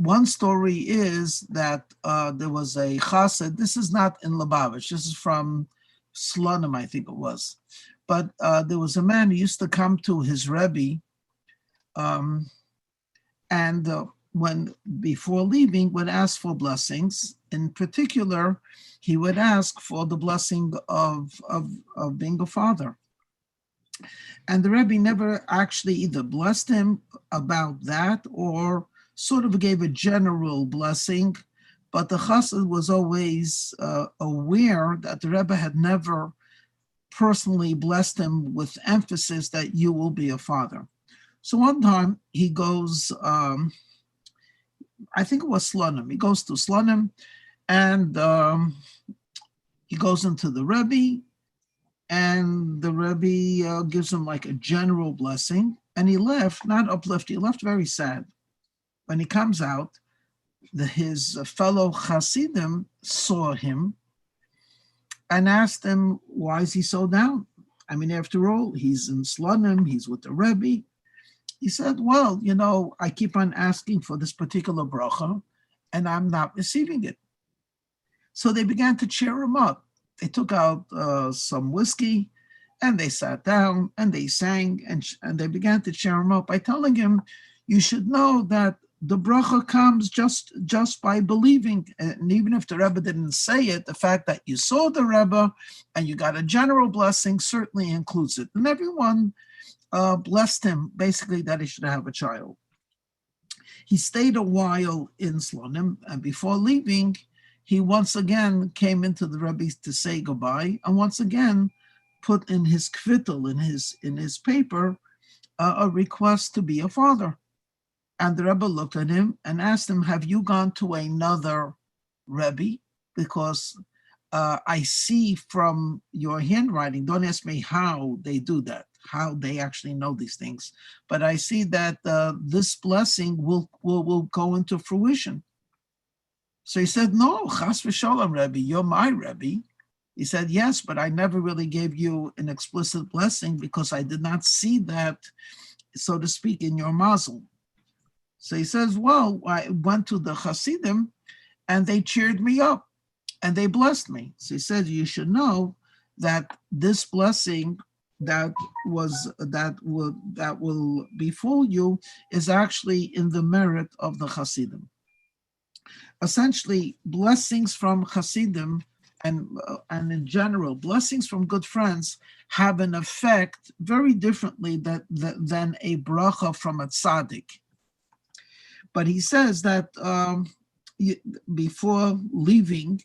one story is that there was a chassid. This is not in Lubavitch. This is from Slonim, I think it was. But there was a man who used to come to his Rebbe, and when before leaving would ask for blessings. In particular, he would ask for the blessing of being a father. And the Rebbe never actually either blessed him about that or sort of gave a general blessing, but the chassid was always aware that the Rebbe had never personally blessed him with emphasis that you will be a father. So one time he goes, I think it was Slonim. He goes to Slonim, and he goes into the Rebbe, and the Rebbe gives him like a general blessing, and he left, not uplifted, he left very sad. When he comes out, his fellow Hasidim saw him and asked him, why is he so down? I mean, after all, he's in Slonim, he's with the Rebbe. He said, well, I keep on asking for this particular bracha, and I'm not receiving it. So they began to cheer him up. They took out some whiskey, and they sat down, and they sang, and they began to cheer him up by telling him, you should know that the bracha comes just by believing. And even if the Rebbe didn't say it, the fact that you saw the Rebbe and you got a general blessing certainly includes it. And everyone blessed him, basically, that he should have a child. He stayed a while in Slonim, and before leaving, he once again came into the Rebbe to say goodbye, and once again put in his kvittel, in his paper, a request to be a father. And the Rebbe looked at him and asked him, have you gone to another Rebbe? Because I see from your handwriting, don't ask me how they do that, how they actually know these things, but I see that this blessing will go into fruition. So he said, no, chas v'sholom, Rebbe, you're my Rebbe. He said, yes, but I never really gave you an explicit blessing because I did not see that, so to speak, in your mazel. So he says, well, I went to the Hasidim and they cheered me up and they blessed me. So he said, you should know that this blessing that will befall you is actually in the merit of the Hasidim. Essentially, blessings from Hasidim and in general, blessings from good friends have an effect very differently than a bracha from a tzaddik. But he says that before leaving,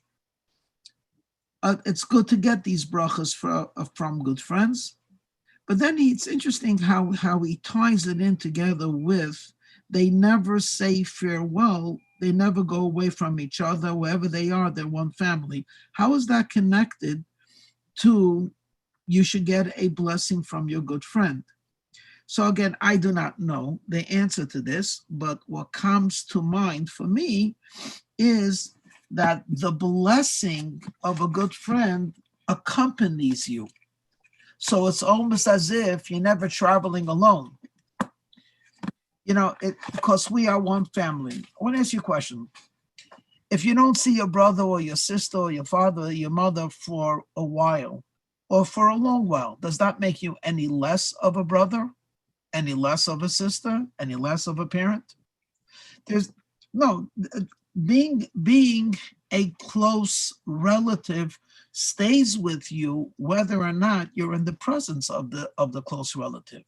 it's good to get these brachas from good friends. But then it's interesting how he ties it in together with they never say farewell. They never go away from each other. Wherever they are, they're one family. How is that connected to you should get a blessing from your good friend? So again, I do not know the answer to this, but what comes to mind for me is that the blessing of a good friend accompanies you. So it's almost as if you're never traveling alone. Because we are one family. I want to ask you a question. If you don't see your brother or your sister or your father or your mother for a while or for a long while, does that make you any less of a brother, any less of a sister, any less of a parent? There's no, being a close relative stays with you whether or not you're in the presence of the close relative.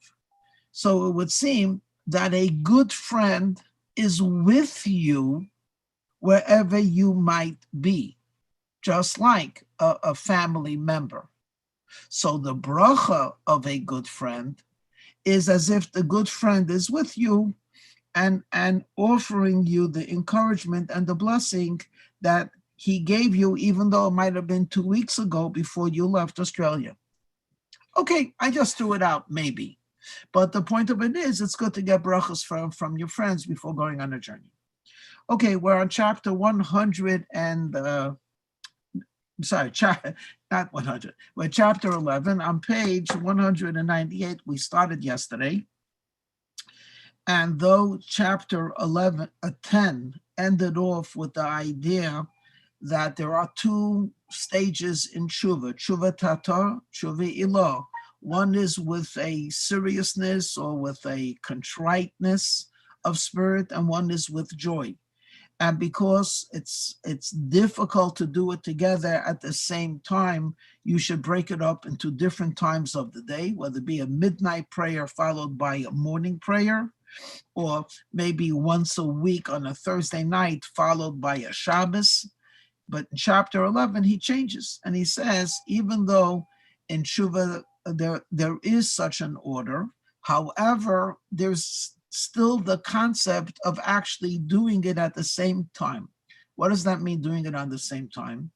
So it would seem that a good friend is with you wherever you might be, just like a family member. So the bracha of a good friend is as if the good friend is with you and offering you the encouragement and the blessing that he gave you, even though it might have been 2 weeks ago before you left Australia. Okay, I just threw it out, maybe. But the point of it is, it's good to get brachas from your friends before going on a journey. Okay, we're on chapter 100 and, not 100, we're chapter 11 on page 198. We started yesterday. And though chapter 10 ended off with the idea that there are two stages in tshuva, tshuva tata, tshuva ilah. One is with a seriousness or with a contriteness of spirit, and one is with joy. And because it's difficult to do it together at the same time, you should break it up into different times of the day, whether it be a midnight prayer followed by a morning prayer, or maybe once a week on a Thursday night followed by a Shabbos. But in chapter 11, he changes and he says, even though in Tshuva there is such an order, however, there's still the concept of actually doing it at the same time. What does that mean, doing it on the same time?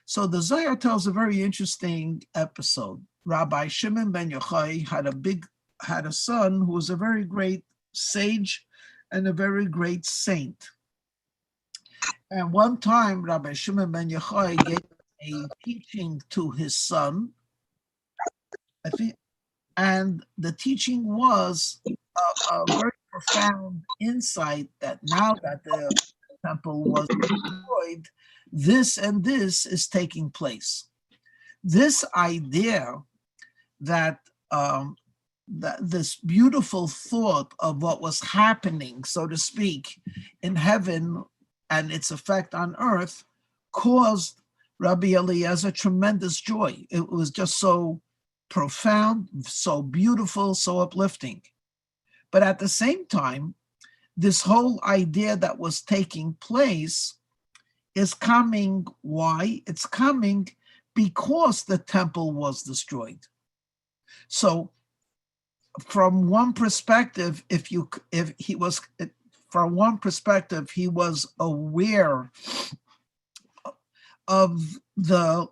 So the Zohar tells a very interesting episode. Rabbi Shimon ben Yochai had a son who was a very great sage and a very great saint. And one time, Rabbi Shimon ben Yochai gave a teaching to his son, I think, and the teaching was a very profound insight that now that the temple was destroyed, this and this is taking place. This idea that that this beautiful thought of what was happening, so to speak, in heaven and its effect on earth caused Rabbi Eliezer tremendous joy. It was just so profound, so beautiful, so uplifting. But at the same time, this whole idea that was taking place is coming. Why? It's coming because the temple was destroyed. So from one perspective, he was aware of the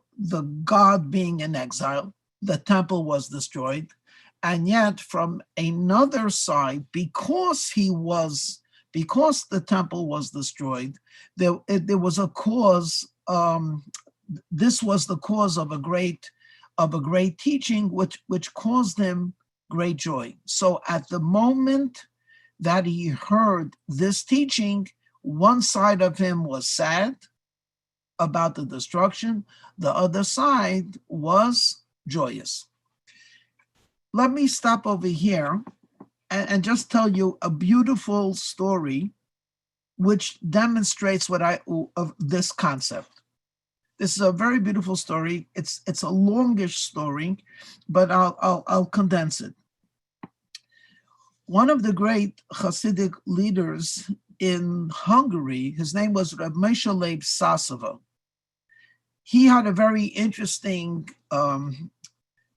God being in exile. The temple was destroyed, and yet from another side, because the temple was destroyed, there was a cause. This was the cause of a great teaching, which caused him great joy. So at the moment that he heard this teaching, one side of him was sad about the destruction, the other side was joyous. Let me stop over here and just tell you a beautiful story which demonstrates of this concept. This is a very beautiful story. It's a longish story, but I'll condense it. One of the great Hasidic leaders in Hungary, his name was Reb Moshe Leib Sasova. He had a very interesting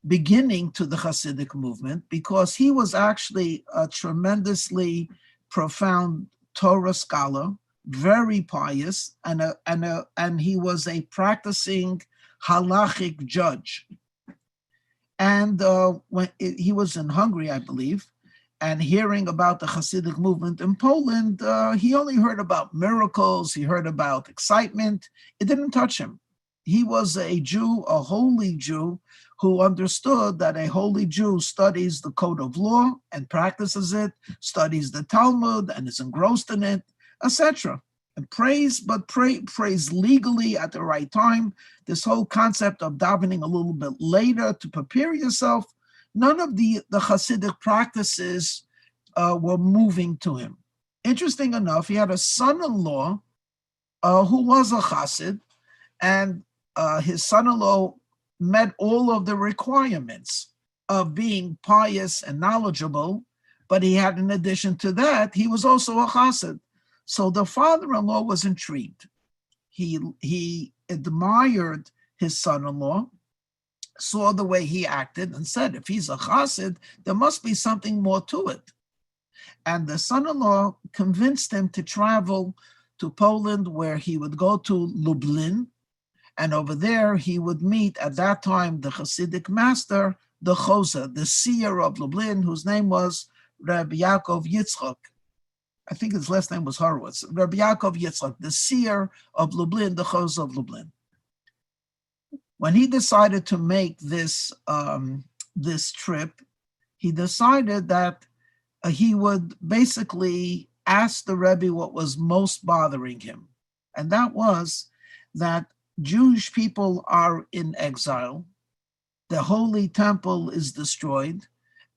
beginning to the Hasidic movement because he was actually a tremendously profound Torah scholar, very pious, and he was a practicing halachic judge. And when he was in Hungary, I believe, and hearing about the Hasidic movement in Poland, he only heard about miracles, he heard about excitement. It didn't touch him. He was a Jew, a holy Jew, who understood that a holy Jew studies the code of law and practices it, studies the Talmud and is engrossed in it, etc. And prays legally at the right time. This whole concept of davening a little bit later to prepare yourself, none of the Hasidic practices were moving to him. Interesting enough, he had a son-in-law who was a Hasid, and his son-in-law met all of the requirements of being pious and knowledgeable, but he had, in addition to that, he was also a Hasid. So the father-in-law was intrigued. He admired his son-in-law, saw the way he acted, and said, if he's a Hasid, there must be something more to it. And the son-in-law convinced him to travel to Poland, where he would go to Lublin, and over there he would meet, at that time, the Hasidic master, the Choza, the seer of Lublin, whose name was Rabbi Yaakov Yitzchak. I think his last name was Horowitz. Rabbi Yaakov Yitzchak, the seer of Lublin, the Choza of Lublin. When he decided to make this trip, he decided that he would basically ask the Rebbe what was most bothering him. And that was that Jewish people are in exile, the Holy Temple is destroyed,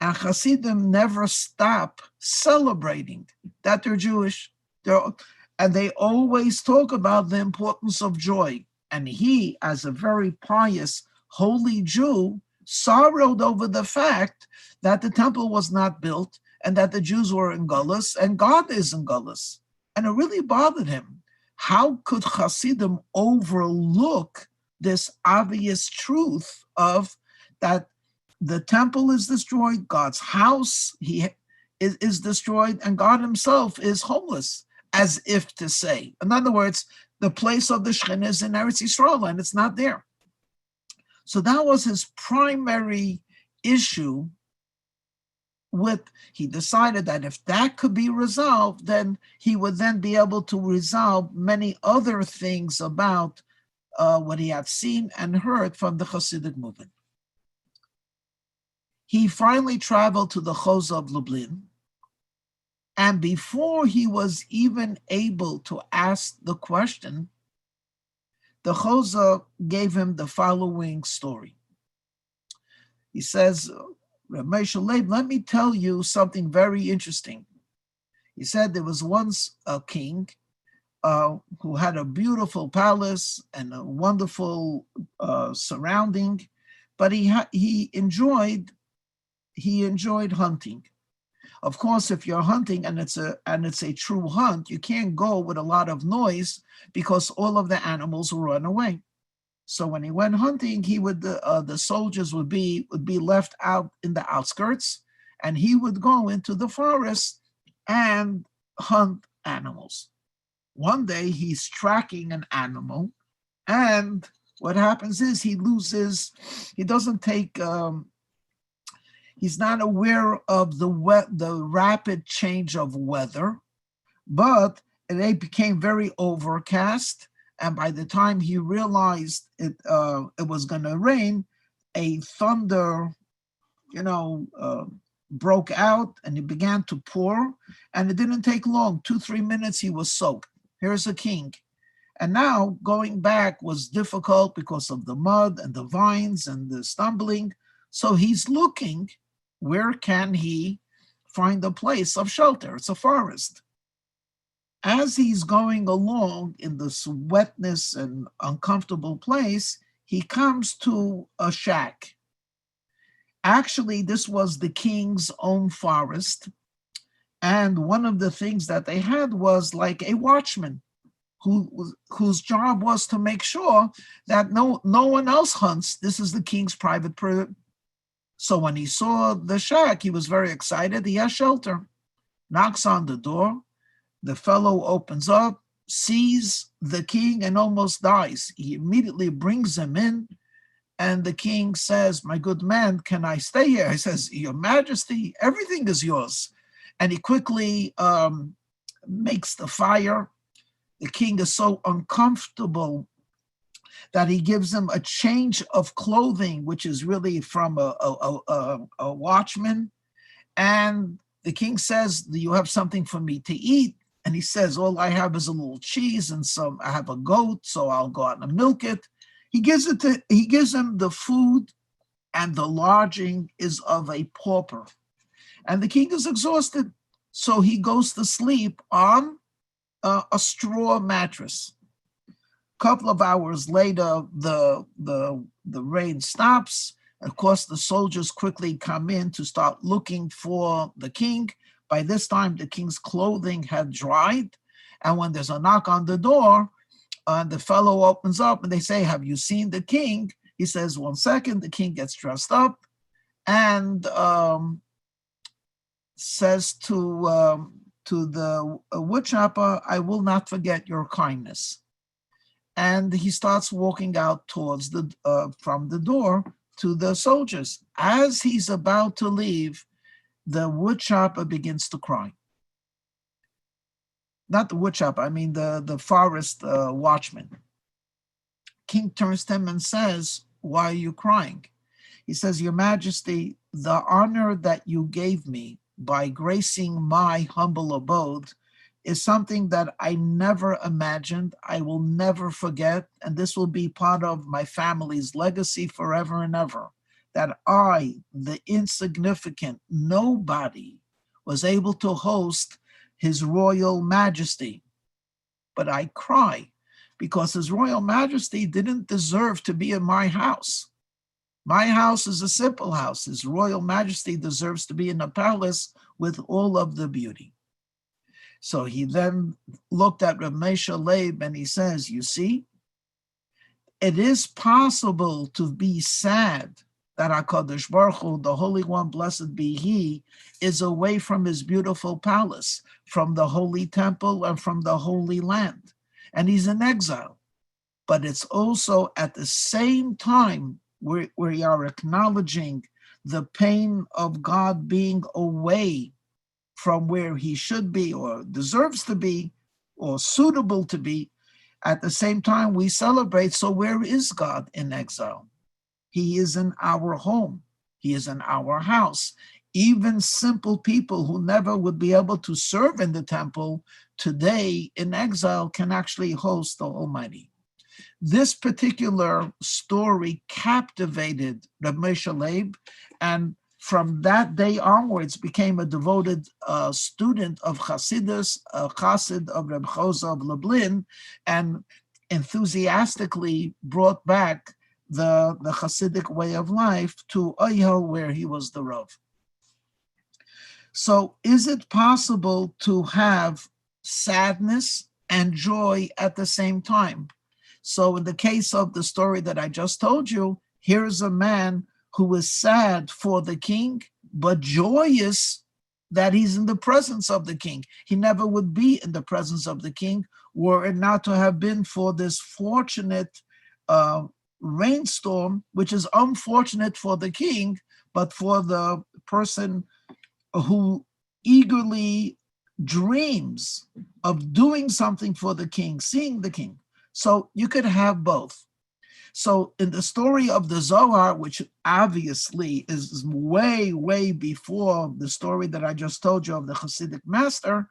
and Hasidim never stop celebrating that they're Jewish. And they always talk about the importance of joy. And he, as a very pious, holy Jew, sorrowed over the fact that the temple was not built and that the Jews were in Gullus and God is in Gullus. And it really bothered him. How could Hasidim overlook this obvious truth of that the temple is destroyed, God's house is destroyed, and God himself is homeless, as if to say. In other words, the place of the Shekhinah is in Eretz Yisrael, and it's not there. So that was his primary issue. He decided that if that could be resolved, then he would then be able to resolve many other things about what he had seen and heard from the Hasidic movement. He finally traveled to the Choz of Lublin, and before he was even able to ask the question, the Choz gave him the following story. He says, Moshe Leib, let me tell you something very interesting. He said there was once a king who had a beautiful palace and a wonderful surrounding, but he enjoyed hunting. Of course, if you're hunting and it's a true hunt, you can't go with a lot of noise because all of the animals will run away. So when he went hunting, the soldiers would be left out in the outskirts, and he would go into the forest and hunt animals. One day he's tracking an animal, and what happens is he doesn't take. He's not aware of the rapid change of weather, but it became very overcast. And by the time he realized it was going to rain, a thunder, broke out, and it began to pour. And it didn't take long, 2-3 minutes, he was soaked. Here's a king. And now going back was difficult because of the mud and the vines and the stumbling. So he's looking, where can he find a place of shelter? It's a forest. As he's going along in this wetness and uncomfortable place, he comes to a shack. Actually, this was the king's own forest. And one of the things that they had was like a watchman whose job was to make sure that no one else hunts. This is the king's private. So when he saw the shack, he was very excited. He has shelter. Knocks on the door. The fellow opens up, sees the king, and almost dies. He immediately brings him in, and the king says, "My good man, can I stay here?" He says, "Your Majesty, everything is yours." And he quickly makes the fire. The king is so uncomfortable that he gives him a change of clothing, which is really from a watchman. And the king says, "Do you have something for me to eat?" And he says, "All I have is a little cheese and I have a goat, so I'll go out and milk it." He gives him the food, and the lodging is of a pauper. And the king is exhausted, so he goes to sleep on a straw mattress. A couple of hours later, the rain stops. Of course, the soldiers quickly come in to start looking for the king. By this time, the king's clothing had dried. And when there's a knock on the door, the fellow opens up and they say, "Have you seen the king?" He says, "1 second." The king gets dressed up and says to the woodchopper, "I will not forget your kindness." And he starts walking out towards from the door to the soldiers. As he's about to leave, the woodchopper begins to cry. Not the woodchopper, I mean the forest watchman. King turns to him and says, "Why are you crying?" He says, "Your Majesty, the honor that you gave me by gracing my humble abode is something that I never imagined. I will never forget. And this will be part of my family's legacy forever and ever. That I, the insignificant nobody, was able to host His Royal Majesty. But I cry because His Royal Majesty didn't deserve to be in my house. My house is a simple house. His Royal Majesty deserves to be in a palace with all of the beauty. So he then looked at Rav Moshe Leib and he says, you see, it is possible to be sad that HaKadosh Baruch Hu, the Holy One, blessed be He, is away from His beautiful palace, from the holy temple and from the holy land. And He's in exile. But it's also at the same time we are acknowledging the pain of God being away from where He should be or deserves to be or suitable to be. At the same time, we celebrate. So where is God in exile? He is in our home. He is in our house. Even simple people who never would be able to serve in the temple today in exile can actually host the Almighty. This particular story captivated Rav Moshe Leib, and from that day onwards became a devoted student of Chassidus, a Chassid of Reb Chosa of Lublin, and enthusiastically brought back the Chassidic way of life to Oyel, where he was the Rav. So is it possible to have sadness and joy at the same time? So in the case of the story that I just told you, here's a man who is sad for the king, but joyous that he's in the presence of the king. He never would be in the presence of the king were it not to have been for this fortunate rainstorm, which is unfortunate for the king, but for the person who eagerly dreams of doing something for the king, seeing the king. So you could have both. So in the story of the Zohar, which obviously is way, way before the story that I just told you of the Hasidic master,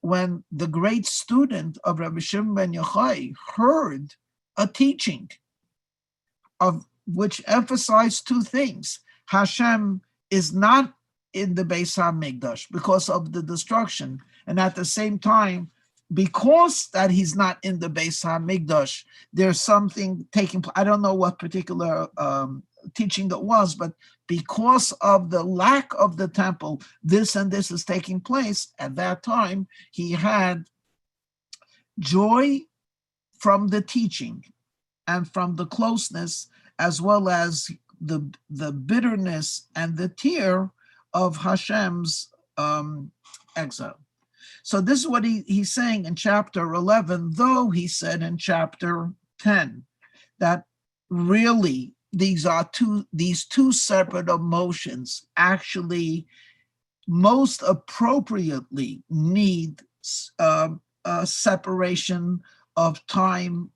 when the great student of Rabbi Shimon ben Yochai heard a teaching of which emphasized two things. Hashem is not in the Beis HaMikdash because of the destruction. And at the same time, because that he's not in the Beis HaMikdash, there's something taking place. I don't know what particular teaching it was, but because of the lack of the temple, this and this is taking place. At that time, he had joy from the teaching and from the closeness, as well as the bitterness and the tear of Hashem's exile. So this is what he's saying in chapter 11, though he said in chapter 10 that really these two separate emotions actually most appropriately need a separation of time,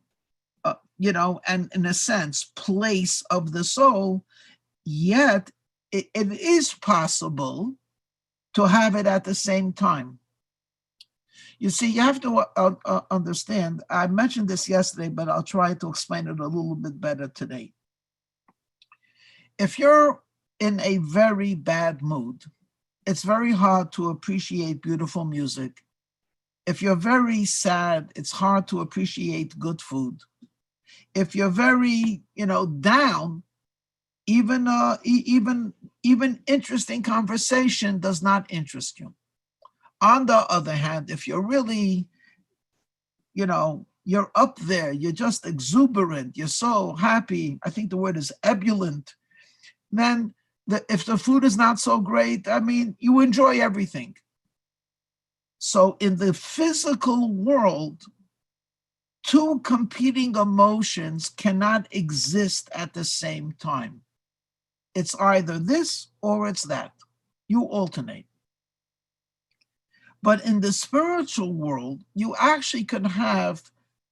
and in a sense, place of the soul, yet it is possible to have it at the same time. You see, you have to understand, I mentioned this yesterday, but I'll try to explain it a little bit better today. If you're in a very bad mood, it's very hard to appreciate beautiful music. If you're very sad, it's hard to appreciate good food. If you're very, down, even interesting conversation does not interest you. On the other hand, if you're really, you're up there, you're just exuberant, you're so happy, I think the word is ebullient, then if the food is not so great, you enjoy everything. So in the physical world, two competing emotions cannot exist at the same time. It's either this or it's that. You alternate. But in the spiritual world, you actually can have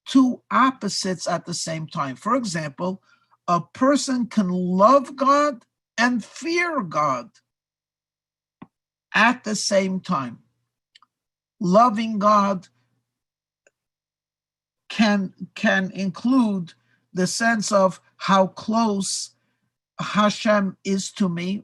two opposites at the same time. For example, a person can love God and fear God. at the same time. Loving God can include the sense of how close Hashem is to me,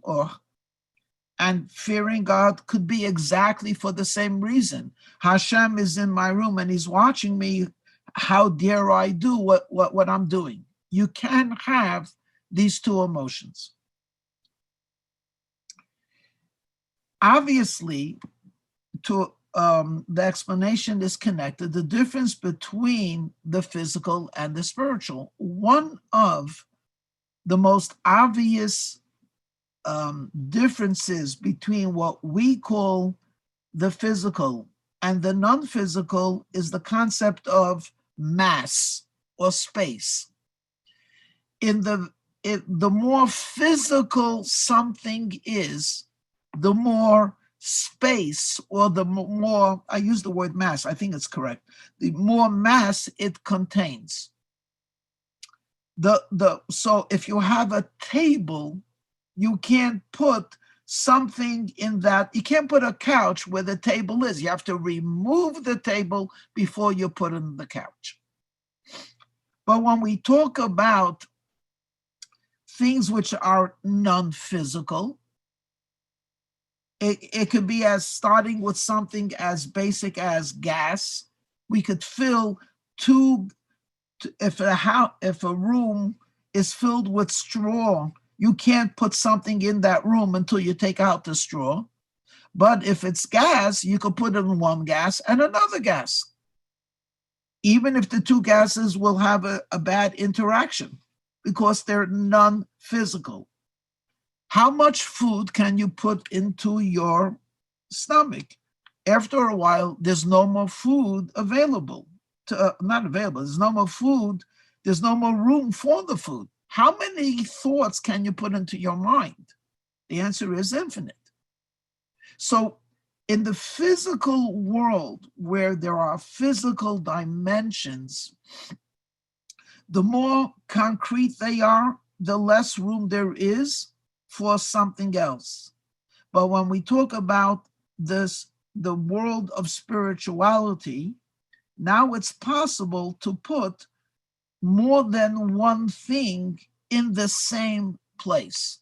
and fearing God could be exactly for the same reason. Hashem is in my room and he's watching me. How dare I do what I'm doing? You can have these two emotions. Obviously, the explanation is connected. The difference between the physical and the spiritual. One of the most obvious differences between what we call the physical and the non-physical is the concept of mass or space. The more physical something is, the more space, or the more, I use the word mass, I think it's correct, the more mass it contains. So if you have a table, you can't put something in that. You can't put a couch where the table is. You have to remove the table before you put in the couch. But when we talk about things which are non-physical, it could be as starting with something as basic as gas. We could fill if a room is filled with straw, you can't put something in that room until you take out the straw. But if it's gas, you could put in one gas and another gas, even if the two gases will have a bad interaction because they're non-physical. How much food can you put into your stomach? After a while, there's no more food available. Not available, there's no more food, there's no more room for the food. How many thoughts can you put into your mind? The answer is infinite. So in the physical world, where there are physical dimensions, the more concrete they are, the less room there is for something else. But when we talk about the world of spirituality, now it's possible to put more than one thing in the same place.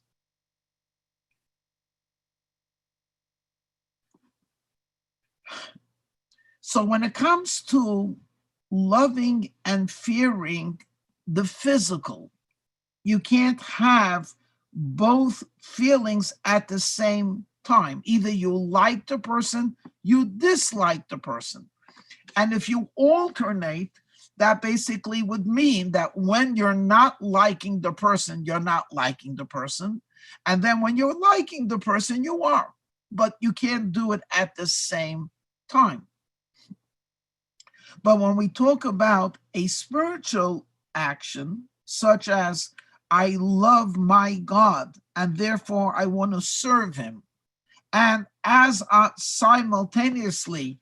So when it comes to loving and fearing the physical, you can't have both feelings at the same time. Either you like the person, you dislike the person. And if you alternate, that basically would mean that when you're not liking the person, you're not liking the person. And then when you're liking the person, you are. But you can't do it at the same time. But when we talk about a spiritual action, such as I love my God and therefore I want to serve him, and as simultaneously,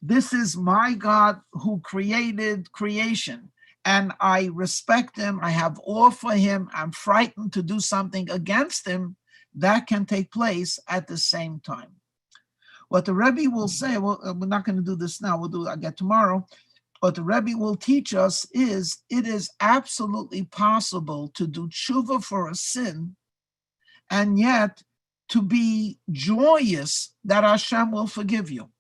this is my God who created creation, and I respect him, I have awe for him, I'm frightened to do something against him, that can take place at the same time. What the Rebbe will say, well, we're not going to do this now, I'll get tomorrow. What the Rebbe will teach us is it is absolutely possible to do tshuva for a sin and yet to be joyous that Hashem will forgive you.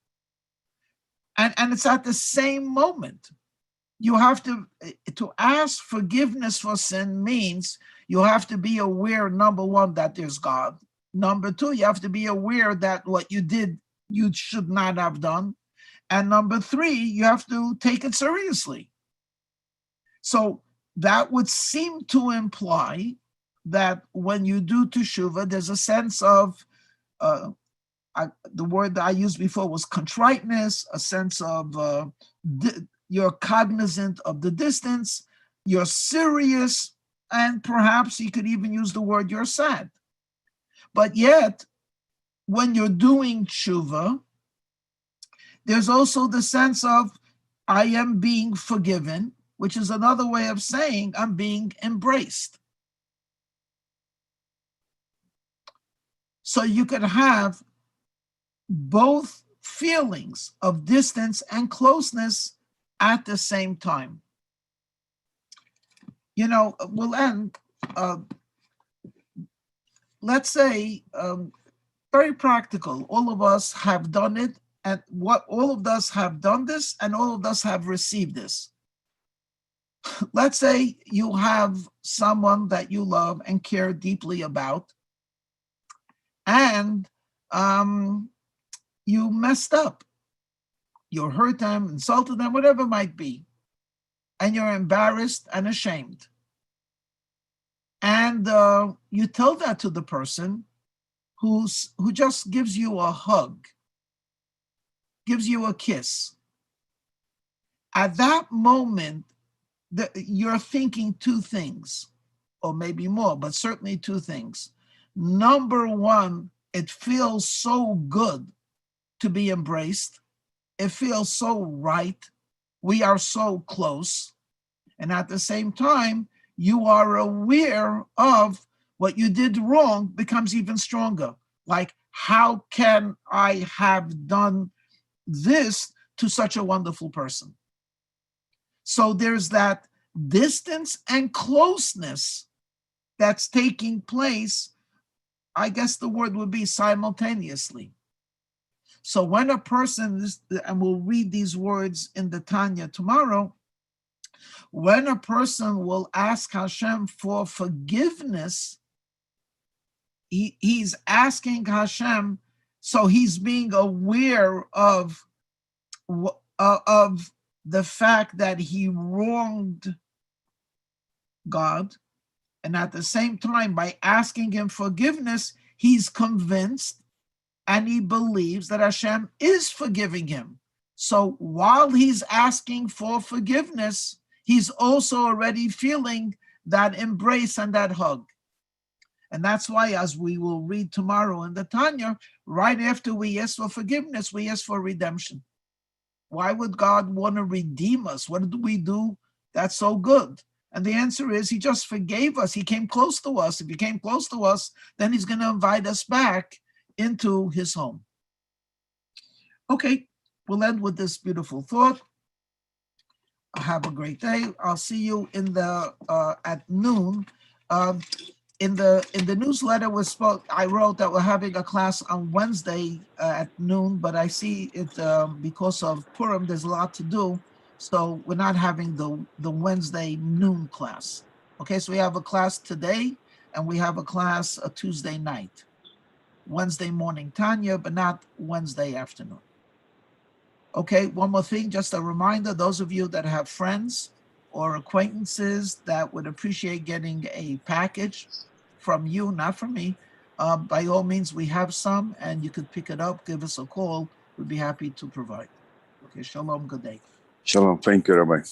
And it's at the same moment. You have to ask forgiveness for sin means you have to be aware, number one, that there's God. Number two, you have to be aware that what you did, you should not have done. And number three, you have to take it seriously. So that would seem to imply that when you do teshuvah, there's a sense of, the word that I used before was contriteness, a sense of you're cognizant of the distance, you're serious, and perhaps you could even use the word you're sad. But yet, when you're doing tshuva, there's also the sense of I am being forgiven, which is another way of saying I'm being embraced. So you could have both feelings of distance and closeness at the same time. We'll end. Let's say, very practical. All of us have done it, and all of us have done this, and all of us have received this. Let's say you have someone that you love and care deeply about, and you messed up. You hurt them, insulted them, whatever it might be, and you're embarrassed and ashamed. And you tell that to the person who just gives you a hug, gives you a kiss. At that moment, you're thinking two things, or maybe more, but certainly two things. Number one, it feels so good to be embraced. It feels so right. We are so close. And at the same time, you are aware of what you did wrong becomes even stronger. Like, how can I have done this to such a wonderful person? So there's that distance and closeness that's taking place. I guess the word would be simultaneously. So when a person, and we'll read these words in the Tanya tomorrow, when a person will ask Hashem for forgiveness, he's asking Hashem, so he's being aware of the fact that he wronged God. And at the same time, by asking him forgiveness, he's convinced and he believes that Hashem is forgiving him. So while he's asking for forgiveness, he's also already feeling that embrace and that hug. And that's why, as we will read tomorrow in the Tanya, right after we ask for forgiveness, we ask for redemption. Why would God want to redeem us? What did we do that's so good? And the answer is, he just forgave us. He came close to us. If he came close to us, then he's going to invite us back into his home. Okay, we'll end with this beautiful thought. Have a great day. I'll see you in the at noon. In the newsletter I wrote that we're having a class on Wednesday at noon, but I see it because of Purim, there's a lot to do, so we're not having the Wednesday noon class. Okay, so we have a class today, and we have a class a Tuesday night, Wednesday morning Tanya, but not Wednesday afternoon. Okay, one more thing, just a reminder, those of you that have friends or acquaintances that would appreciate getting a package from you, not from me, by all means, we have some, and you could pick it up, give us a call. We'd be happy to provide. Okay, shalom, good day. Shalom. Thank you, Rabbi.